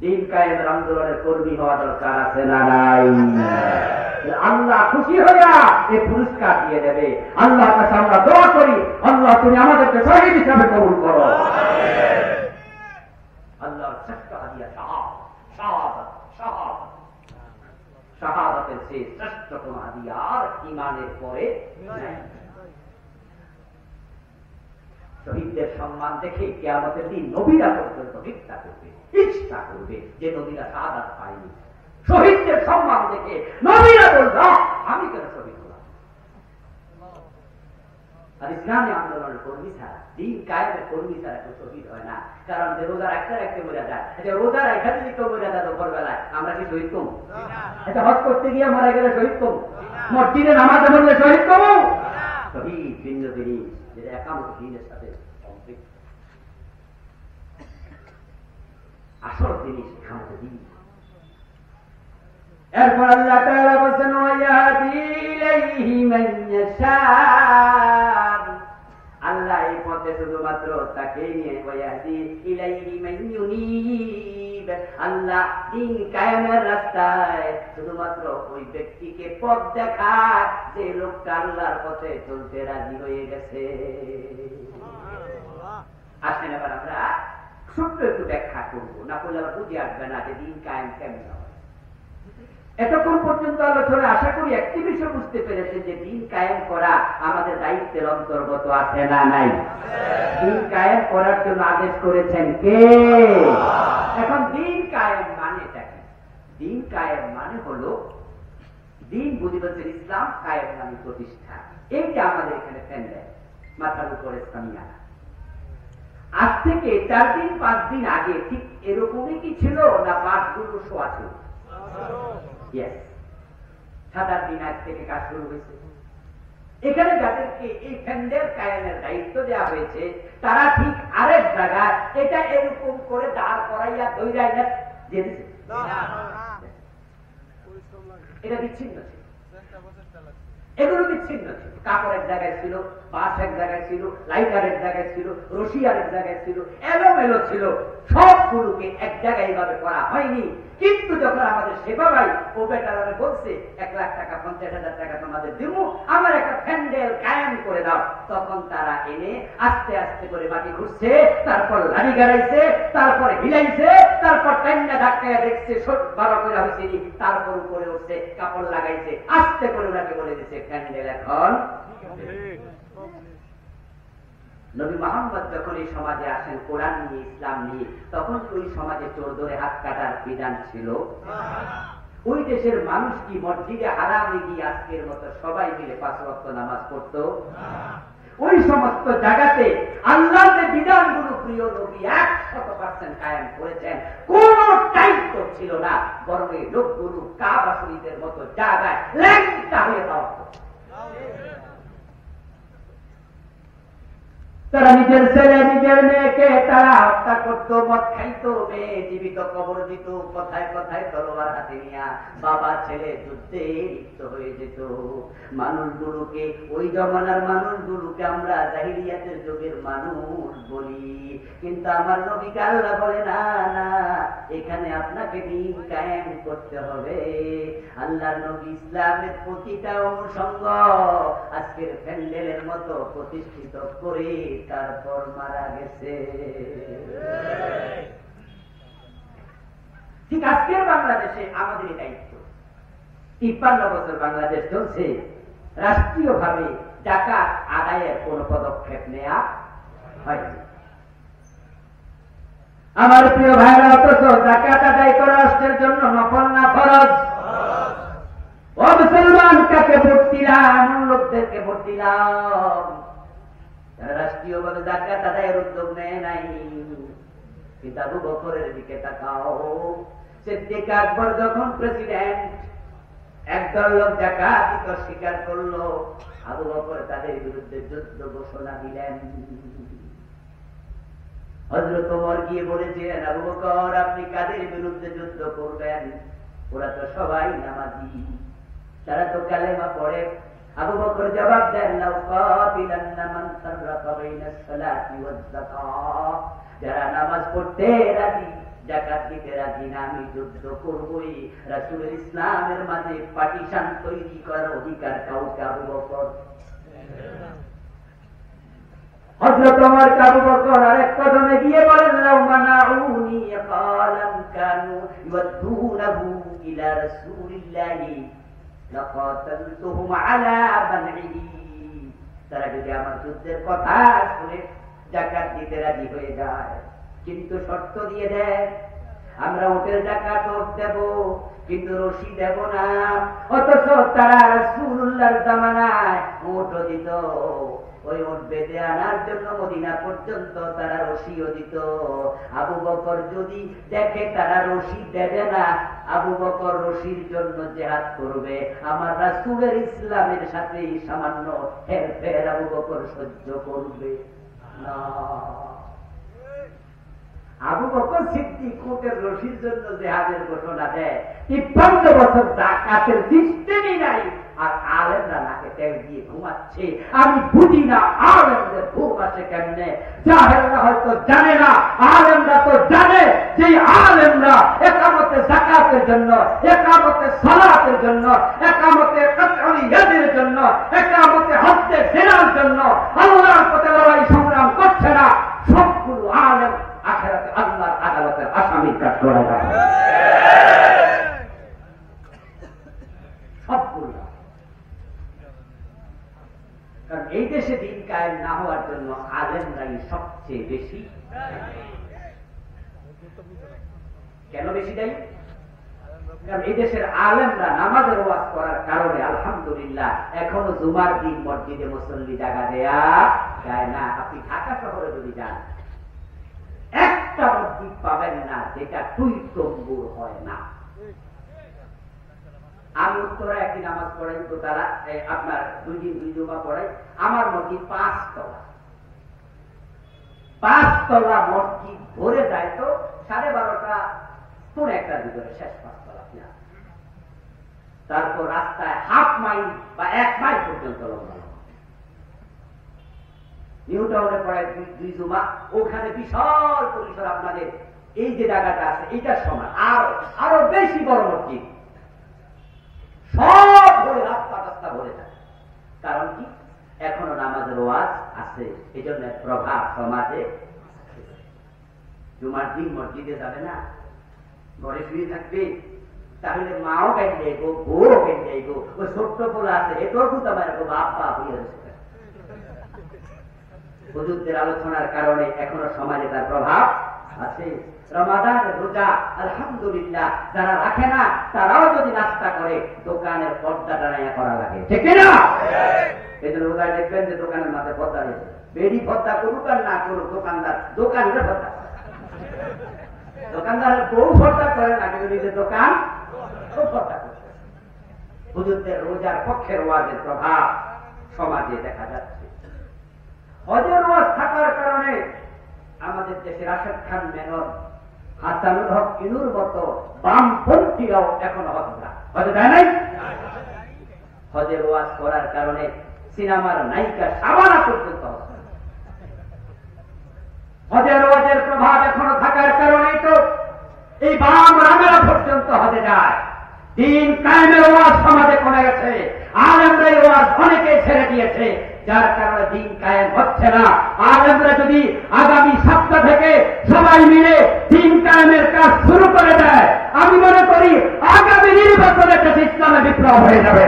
দিন কায়েমের আন্দোলনের কর্মী হওয়া দরকার আছে না নাই? আল্লাহ খুশি হইয়া এই পুরস্কার দিয়ে দেবে। আল্লাহর কাছে আমরা দোয়া করি, আল্লাহ তুমি আমাদেরকে শহীদ হিসাবে কবুল করো। আল্লাহর শ্রেষ্ঠ হাদিয়া শাহাদাত, শাহাদাত, শাহাদাতের চেয়ে শ্রেষ্ঠ কোন হাদিয়া আর ঈমানের পরে নাই। শহীদদের সম্মান দেখে কিয়ামতের দিন নবীরা পর্যন্ত ভিক্ষা করবে, ইচ্ছা করবে যে নবীরা শাহাদাত পায়নি। শহীদদের সম্মান দেখে নবীরা বলবে আমি কেন শহীদ হলাম। আর ইসলামী আন্দোলনের কর্মী ছাড়া, দিন কায়েমের কর্মী ছাড়া কেউ শহীদ হয় না। কারণ যে রোজা রাখতে রাখতে মরে যায়, রোজা রাখা যদি কেউ মরে যায় দুপুর বেলায়, আমরা কি শহীদ কম? এটা হজ করতে গিয়ে মারা গেলে শহীদ কম? মসজিদে নামাজে বললে শহীদ কম? শহীদ ভিন্ন জিনিস, যেটা একান্ত দিনের সাথে সম্পৃক্ত। আসল জিনিস একান্ত দিন। এরপর আল্লাহ তাআলা বলেন ওয়ায়াহদি ইলাইহি মান ইয়াশা, আল্লাহ এই পথে শুধুমাত্র তাকে নিয়ে ওয়ায়াহদি ইলাইহি মান ইউনিব, আল্লাহ দিন কায়েমের রাস্তায় শুধুমাত্র ওই ব্যক্তিকে পথ দেখায় যে লোকটা আল্লাহর পথে চলতে রাজি হয়ে গেছে। আসেন এবার আমরা ছোট্ট একটু ব্যাখ্যা করবো, না করলে আবার বুঝে আসবে না যে দিন কায়েম কেমন হয়। এতক্ষণ পর্যন্ত আলোচনা আশা করি একটি বিষয় বুঝতে পেরেছে যে দিন কায়েম করা আমাদের দায়িত্বের অন্তর্গত আছে না নাই? দিন কায়েম করার জন্য আদেশ করেছেন কে? এখন দিন কায়েম মানেটা কি? দিন কায়েম মানে হলো, দিন বুঝিবেন ইসলাম, কায়েম মানে প্রতিষ্ঠা। এইটা আমাদের এখানে ফেলে মাথার উপরে সামিয়ানা। আজ থেকে 4 দিন 5 দিন আগে ঠিক এরকমই কি ছিল না? বাসগুলো শোয়া ছিল। 7 দিন আগ থেকে কাজ শুরু হয়েছে। এখানে যাদেরকে এই প্যান্ডেল কায়েমের দায়িত্ব দেওয়া হয়েছে তারা ঠিক আরেক জায়গায় এটা এরকম করে দাঁড় করাইয়া দৈরাই না দিয়ে দিচ্ছে। এটা বিচ্ছিন্ন ছিল, এগুলো বিচ্ছিন্ন ছিল। কাপড় এক জায়গায় ছিল, বাস এক জায়গায় ছিল, লাইটার এক জায়গায় ছিল, রশি আর এক জায়গায় ছিল, এলোমেলো ছিল। সবগুলোকে এক জায়গায় এইভাবে করা হয়নি। কিন্তু যখন আমাদের সেবা ভাই ও বেটারা বলছে 1 লাখ টাকা 50,000 টাকা তোমাদের দিব, আমার একটা প্যান্ডেল কায়েম করে দাও, তখন তারা এনে আস্তে আস্তে করে মাটি ঘুরছে, তারপর লাড়ি গাড়াইছে, তারপর হিলাইছে, তারপর টাইনা ধাক্কায় দেখছে বারো করে হয়েছে, তারপর উপরে উঠছে, কাপড় লাগাইছে, আস্তে করে ওনাকে বলে দিচ্ছে প্যান্ডেল এখন। নবী মুহাম্মদ যখন এই সমাজে আসেন কোরআন নিয়ে, ইসলাম নিয়ে, তখন ওই সমাজে চোর ধরে হাত কাটার বিধান ছিল? ওই দেশের মানুষ কি মসজিদে হারামে গিয়ে আজকের মতো সবাই মিলে 5 ওয়াক্ত নামাজ পড়তো? ওই সমস্ত জায়গাতে আল্লাহর যে বিধানগুলো প্রিয় নবী 100% কায়েম করেছেন, কোন দায়িত্ব ছিল না, বরং এই লোকগুলো কাবা শরীফের মতো জায়গায় ল্যাংটা হয়ে যাওয়া। তারা নিজের ছেলে নিজের মেয়েকে তারা হত্যা করতো, মদ খাইতো, মেয়ে জীবিত কবর দিত, কথায় কথায় তলোয়ার হাতে নিয়া বাবা ছেলে যুদ্ধে লিপ্ত হয়ে যেত। মানুষগুলোকে, ওই জমানার মানুষগুলোকে আমরা জাহিলিয়াতের যুগের মানুষ বলি, কিন্তু আমার নবীকে আল্লাহ বলে না না, এখানে আপনাকে দিন কায়েম করতে হবে। আল্লাহর নবী ইসলামের প্রতিটা অনুষঙ্গ আজকের প্যান্ডেলের মতো প্রতিষ্ঠিত করে তারপর মারা গেছে। ঠিক আজকের বাংলাদেশে আমাদের দায়িত্ব। 53 বছর বাংলাদেশ চলছে, রাষ্ট্রীয়ভাবে যাকাত আদায়ের কোন পদক্ষেপ নেওয়া হয়নি। আমার প্রিয় ভাইরা, অথচ যাকাত আদায় করা রাষ্ট্রের জন্য নফল না ফরজ? ও মুসলমান, কাকে ভোট দিলাম? এমন লোকদেরকে ভোট দিলাম রাষ্ট্রীয়ভাবে যাকাত আদায়ের উদ্যোগ নেয় নাই। কিন্তু আবু বকরের দিকে তাকাও, সিদ্দিক আকবর যখন প্রেসিডেন্ট, একদল লোক যাকাত দিতে স্বীকার করলো, আবু বকর তাদের বিরুদ্ধে যুদ্ধ ঘোষণা দিলেন। হযরত ওমর গিয়ে বলেছিলেন, আবু বকর আপনি কাদের বিরুদ্ধে যুদ্ধ করবেন? ওরা তো সবাই নামাজি, তারা তো কালেমা পড়ে। আবু বকর জবাব দেন, লাউকাতিলান্না মান ফাররাকা বাইনাস সালাতি ওয়াজ যাকাত, যারা নামাজ পড়তে রাজি, জাকাত দিতে রাজি না, আমি যুদ্ধ করবই। রাসূলের ইসলামের মাঝে পার্টিশন তৈরি করার অধিকার কাউকে আবু বকর, হযরত ওমর আবু বকর আরেক কদমে গিয়ে বলেন, লাউ মানাউনি ক্বালাম কানু ইউদ্দুনাহু ইলা রাসূলিল্লাহি লাকাতালতুহুম আলা বানইহি। তারা যদি আমার যুদ্ধের কথা শুনে জাকাত দিতে রাজি হয়ে যায়, কিন্তু শর্ত দিয়ে দেয়, আমরা উটের জাকাত দেব কিন্তু রশি দেব না। অথচ তারা রাসূলুল্লাহর জামানায় উটও দিত, ওই উট বেঁধে আনার জন্য মদিনা পর্যন্ত তারা রশিও দিত। আবু বকর যদি দেখে তারা রশি দেবে না, আবু বকর রশির জন্য জিহাদ করবে। আমার রাসূলের ইসলামের সাথে সামান্য হেরফের আবু বকর সহ্য করবে না। আবু বকর সিদ্দিক কোটের রশির জন্য জিহাদের ঘোষণা দেয়। 53 বছর জাকাতের সিস্টেমই নাই, আর আলেমরা নাকে তেল দিয়ে ঘুমাচ্ছে। আমি বুঝি না আলেমদের ঘুম আসে কেমনে। জাহেলরা হয়তো জানে না, আলেমরা তো জানে যে আলেমরা একামতে জাকাতের জন্য, একামতে সালাতের জন্য, একামতে কাতরিয়াদের জন্য, একামতে হজ্জে ফেরার জন্য আল্লাহর পথে লড়াই সংগ্রাম করছে না। সবগুলো আলেম আখিরাতে আল্লাহর আদালতের আসামির কাজ করে যাবে, সবগুলো। কারণ এই দেশে দিন কায়েম না হওয়ার জন্য আলেমরাই সবচেয়ে বেশি। কেন বেশি দায়ী? কারণ এই দেশের আলেমরা নামাজের ওয়াজ করার কারণে আলহামদুলিল্লাহ এখনো জুমার দিন মসজিদে মুসল্লি জায়গা দেয়া যায় না। আপনি ঢাকা শহরে যদি যান, একটা মসজিদ পাবেন না যেটা টুই তম্বুর হয় না। আমি উত্তরে একই নামাজ পড়াই, তো তারা আপনার 2 দিন 2 জুমা পড়াই। আমার মসজিদ 5 তলা, 5 তলা মসজিদ ভরে যায় তো 12:30 তোর একটার ভিতরে শেষ 5 তলা। তারপর রাস্তায় হাফ মাইল বা 1 মাইল পর্যন্ত লম্বা। নিউ টাউনে পড়ায় 2 জুমা, ওখানে বিশাল পরিসর। আপনাদের এই যে জায়গাটা আছে এইটার সমান আরো বেশি বড় মসজিদ, সব ভরে, রাস্তা ভরে যায়। কারণ কি? এখনো নামাজের ওয়াজ আছে, এই জন্য প্রভাব সমাজে। জুমার দিন মসজিদে যাবে না, ঘরে শুয়ে থাকবে, তাহলে মাও কেন যাইব, বউ কেন যাইব, ওই ছোট্ট পোলা আছে এটাও কিন্তু আমার বাপ বাপ হয়ে গেছে। হুজুরদের আলোচনার কারণে এখনো সমাজে তার প্রভাব আছে। রমাদান রোজা আলহামদুলিল্লাহ যারা রাখে না, তারাও যদি নাস্তা করে দোকানের পর্দা টানাইয়া করা লাগে, ঠিক না? এই জন্য রোজায় দেখবেন যে দোকানের মাঝে পর্দা রয়েছে। বেড়ি পর্দা করুক আর না করুক, দোকানের পর্দা, দোকানদারের বউ পর্দা করে না, কিন্তু নিজের দোকান পর্দা করছে। হুজুরদের রোজার পক্ষের ওয়াজের প্রভাব সমাজে দেখা যাচ্ছে। হজের ওয়াজ থাকার কারণে আমাদের দেশে রাশেদ খান মেনন, হাসানুল হক ইনুর মতো বামপন্থীরাও এখনো হজে যায় নাই। হজের ওয়াজ করার কারণে সিনেমার নায়িকা শাবানা পর্যন্ত হজের ওয়াজের প্রভাব এখনো থাকার কারণেই তো এই বাম রামেরা পর্যন্ত হজে যায়। দিন কায়েমের ওয়াজ সমাজে কমে গেছে, আলেমদের ওয়াজ অনেকে ছেড়ে দিয়েছে, যার কারণে দিন কায়েম হচ্ছে না। আলেমরা যদি আগামী সপ্তাহ থেকে সবাই মিলে দিন কায়েমের কাজ শুরু করে দেয়, আমি মনে করি আগামী নির্বাচনে দেশে ইসলামে বিপ্লব হয়ে যাবে।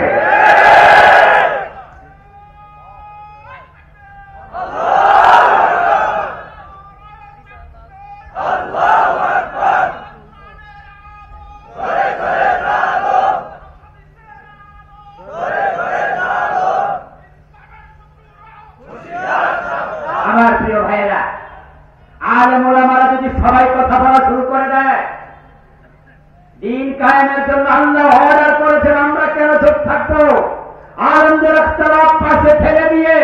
আমার প্রিয় ভাইয়েরা, আলেম ওলামারা যদি সবাই কথা বলা শুরু করে দেয়, দিন কায়েমের জন্য আল্লাহ অর্ডার করেছেন, আমরা কেন চুপ থাকবো? আলেমদের ইখতিলাফ পাশে ফেলে দিয়ে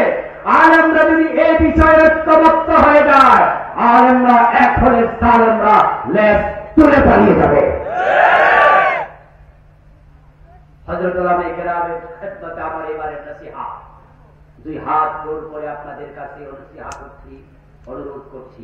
আলেমরা যদি এই বিষয়ে ঐক্যবদ্ধ হয়ে যায়, আলেমরা এক হলে জালেমরা লেজ তুলে পালিয়ে যাবে। হযরত উলামায়ে কেরামের খেদমতে আমার এবারের নসিহত, 2 হাত জোর করে আপনাদের কাছে নসিহত করছি, অনুরোধ করছি।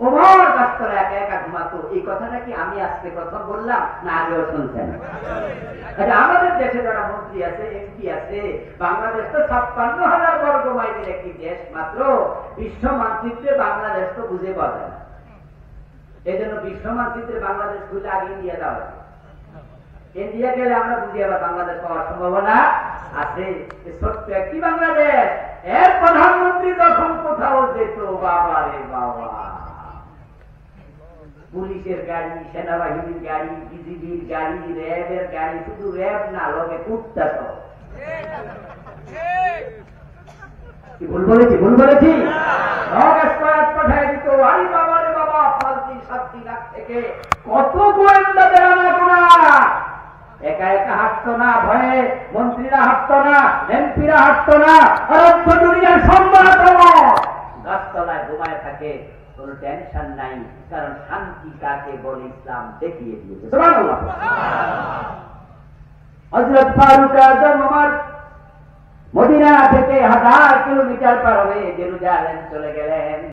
ওমর গাছতলা একা একা ঘুমাতো। এই কথাটা কি আমি আজকে প্রথম বললাম না আগেও শুনছেন? আচ্ছা, আমাদের দেশে যারা মন্ত্রী আছে, এমপি আছে, বাংলাদেশ তো 56,000 বর্গ মাইলের একটি দেশ মাত্র। বিশ্ব মানচিত্রে বাংলাদেশ তো বুঝে পাওয়া যায় না। এই জন্য বিশ্ব মানচিত্রে বাংলাদেশ খুলে আগে ইন্ডিয়া যাওয়া, ইন্ডিয়া গেলে আমরা বুঝি আবার বাংলাদেশ পাওয়ার সম্ভাবনা আছে। ছোট্ট একটি বাংলাদেশ, এর প্রধানমন্ত্রী যখন কোথাও যেত, বাবা রে বাবা, পুলিশের গাড়ি, সেনাবাহিনীর গাড়ি, বিজিবির গাড়ি, র্যাবের গাড়ি, শুধু র্যাব না, লগে কুত্তা তো। কি ভুল বলেছি? ভুল বলেছি? পাঠাই দিত। আরে বাবা রে বাবা, 5-7 লাখ থেকে কত গোয়েন্দাদের আনাগোনা। একা একা হাঁটতো না, ভয়ে মন্ত্রীরা হাঁটতো না, এমপিরা হাঁটতো না, আরব দুনিয়ার সম্রাট গাছতলায় ঘুমায় থাকে, কোন টেনশন নাই। কারণ শান্তি কাকে বলে ইসলাম দেখিয়ে দিয়েছে। সুবহানাল্লাহ। হযরত ফারুক আযম ওমর মদিনা থেকে 1000 কিলোমিটার পার হয়ে জেরুজালেম চলে গেলেন।